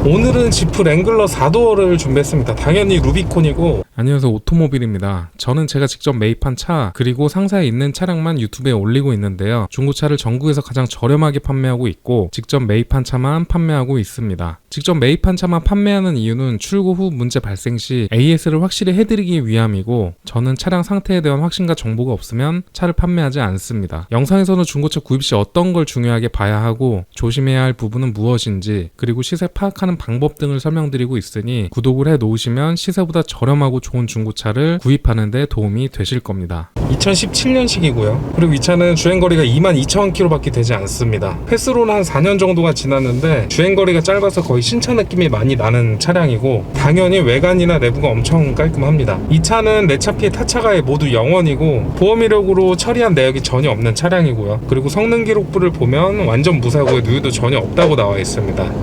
오늘은 지프 랭글러 4도어를 준비했습니다. 당연히 루비콘이고. 안녕하세요, 오토모빌입니다. 저는 제가 직접 매입한 차 그리고 상사에 있는 차량만 유튜브에 올리고 있는데요. 중고차를 전국에서 가장 저렴하게 판매하고 있고 직접 매입한 차만 판매하고 있습니다. 직접 매입한 차만 판매하는 이유는 출고 후 문제 발생 시 AS를 확실히 해드리기 위함이고, 저는 차량 상태에 대한 확신과 정보가 없으면 차를 판매하지 않습니다. 영상에서는 중고차 구입 시 어떤 걸 중요하게 봐야 하고 조심해야 할 부분은 무엇인지, 그리고 시세 파악하는 방법 등을 설명드리고 있으니 구독을 해 놓으시면 시세보다 저렴하고 좋은 중고차를 구입하는 데 도움이 되실 겁니다. 2017년식이고요. 그리고 이 차는 주행거리가 22,000km 밖에 되지 않습니다. 횟수로는 한 4년 정도가 지났는데 주행거리가 짧아서 거의 신차 느낌이 많이 나는 차량이고, 당연히 외관이나 내부가 엄청 깔끔합니다. 이 차는 내 차 피해 타차가에 모두 0원이고 보험 이력으로 처리한 내역이 전혀 없는 차량이고요. 그리고 성능 기록부를 보면 완전 무사고에 누유도 전혀 없다고 나와 있습니다.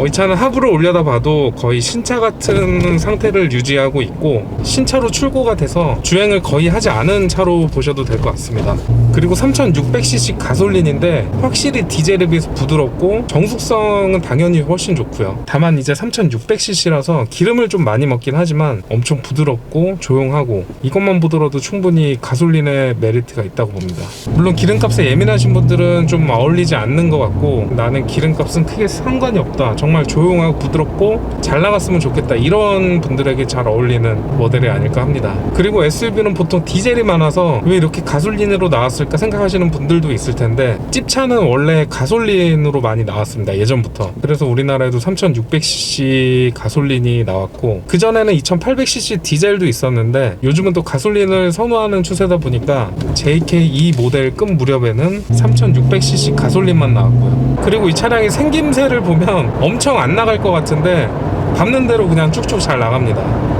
이 차는 하부를 올려다 봐도 거의 신차 같은 상태를 유지하고 있고, 신차로 출고가 돼서 주행을 거의 하지 않은 차로 보셔도 될 것 같습니다. 그리고 3600cc 가솔린인데 확실히 디젤에 비해서 부드럽고 정숙성은 당연히 훨씬 좋고요. 다만 이제 3600cc라서 기름을 좀 많이 먹긴 하지만 엄청 부드럽고 조용하고, 이것만 보더라도 충분히 가솔린의 메리트가 있다고 봅니다. 물론 기름값에 예민하신 분들은 좀 어울리지 않는 것 같고, 나는 기름값은 크게 상관이 없다, 정말 조용하고 부드럽고 잘 나갔으면 좋겠다, 이런 분들에게 잘 어울리는 모델이 아닐까 합니다. 그리고 SUV는 보통 디젤이 많아서 왜 이렇게 가솔린으로 나왔을까 생각하시는 분들도 있을 텐데, 찝차는 원래 가솔린으로 많이 나왔습니다, 예전부터. 그래서 우리나라에도 3600cc 가솔린이 나왔고, 그전에는 2800cc 디젤도 있었는데 요즘은 또 가솔린을 선호하는 추세다 보니까 JK2 모델급 무렵에는 3600cc 가솔린만 나왔고요. 그리고 이 차량의 생김새를 보면 엄청 안 나갈 것 같은데 밟는 대로 그냥 쭉쭉 잘 나갑니다.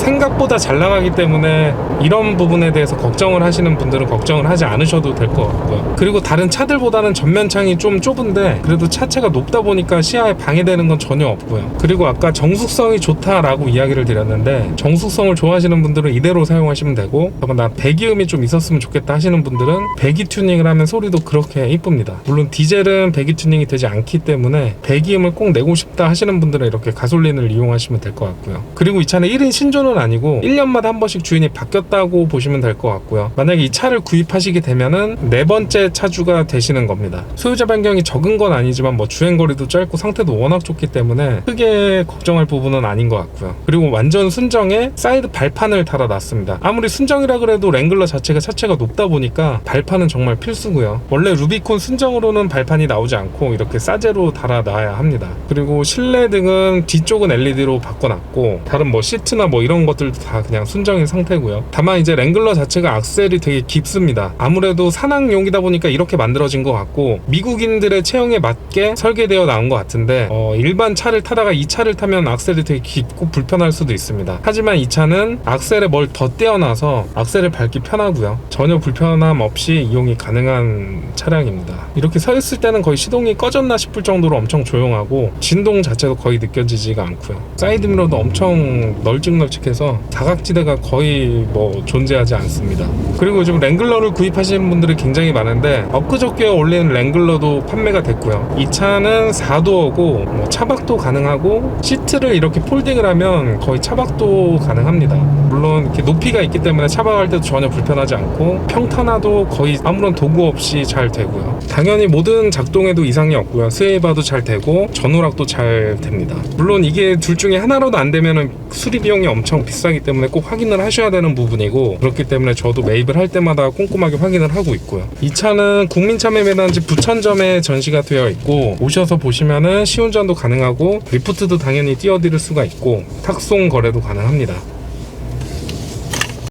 생각보다 잘 나가기 때문에 이런 부분에 대해서 걱정을 하시는 분들은 걱정을 하지 않으셔도 될 것 같고요. 그리고 다른 차들보다는 전면창이 좀 좁은데 그래도 차체가 높다 보니까 시야에 방해되는 건 전혀 없고요. 그리고 아까 정숙성이 좋다라고 이야기를 드렸는데, 정숙성을 좋아하시는 분들은 이대로 사용하시면 되고, 나 배기음이 좀 있었으면 좋겠다 하시는 분들은 배기 튜닝을 하면 소리도 그렇게 이쁩니다. 물론 디젤은 배기 튜닝이 되지 않기 때문에 배기음을 꼭 내고 싶다 하시는 분들은 이렇게 가솔린을 이용하시면 될 것 같고요. 그리고 이 차는 1인 신조는 아니고 1년마다 한 번씩 주인이 바뀌었다고 보시면 될 것 같고요. 만약에 이 차를 구입하시게 되면은 4번째 차주가 되시는 겁니다. 소유자 변경이 적은 건 아니지만 주행거리도 짧고 상태도 워낙 좋기 때문에 크게 걱정할 부분은 아닌 것 같고요. 그리고 완전 순정에 사이드 발판을 달아놨습니다. 아무리 순정이라 그래도 랭글러 자체가 차체가 높다 보니까 발판은 정말 필수고요. 원래 루비콘 순정으로는 발판이 나오지 않고 이렇게 싸제로 달아놔야 합니다. 그리고 실내 등은 뒤쪽은 LED로 바꿔놨고, 다른 시트나 이런 것들도 다 그냥 순정인 상태고요. 다만 이제 랭글러 자체가 악셀이 되게 깊습니다. 아무래도 산악용이다 보니까 이렇게 만들어진 것 같고, 미국인들의 체형에 맞게 설계되어 나온 것 같은데, 일반 차를 타다가 이 차를 타면 악셀이 되게 깊고 불편할 수도 있습니다. 하지만 이 차는 악셀에 뭘 더 떼어놔서 악셀을 밟기 편하고요. 전혀 불편함 없이 이용이 가능한 차량입니다. 이렇게 서 있을 때는 거의 시동이 꺼졌나 싶을 정도로 엄청 조용하고 진동 자체도 거의 느껴지지가 않고요. 사이드미러도 엄청 널찍해서 사각지대가 거의 존재하지 않습니다. 그리고 요즘 랭글러를 구입하시는 분들이 굉장히 많은데, 엊그저께 올린 랭글러도 판매가 됐고요. 이 차는 4도어고 차박도 가능하고, 시트를 이렇게 폴딩을 하면 거의 차박도 가능합니다. 물론 이렇게 높이가 있기 때문에 차박할 때도 전혀 불편하지 않고, 평탄화도 거의 아무런 도구 없이 잘 되고요. 당연히 모든 작동에도 이상이 없고요. 스웨이바도 잘 되고 전후락도 잘 됩니다. 물론 이게 둘 중에 하나로도 안 되면 수리 비용이 엄청 비싸기 때문에 꼭 확인을 하셔야 되는 부분이고, 그렇기 때문에 저도 매입을 할 때마다 꼼꼼하게 확인을 하고 있고요. 이 차는 국민차매매단지 부천점에 전시가 되어 있고, 오셔서 보시면은 시운전도 가능하고 리프트도 당연히 띄워드릴 수가 있고 탁송 거래도 가능합니다.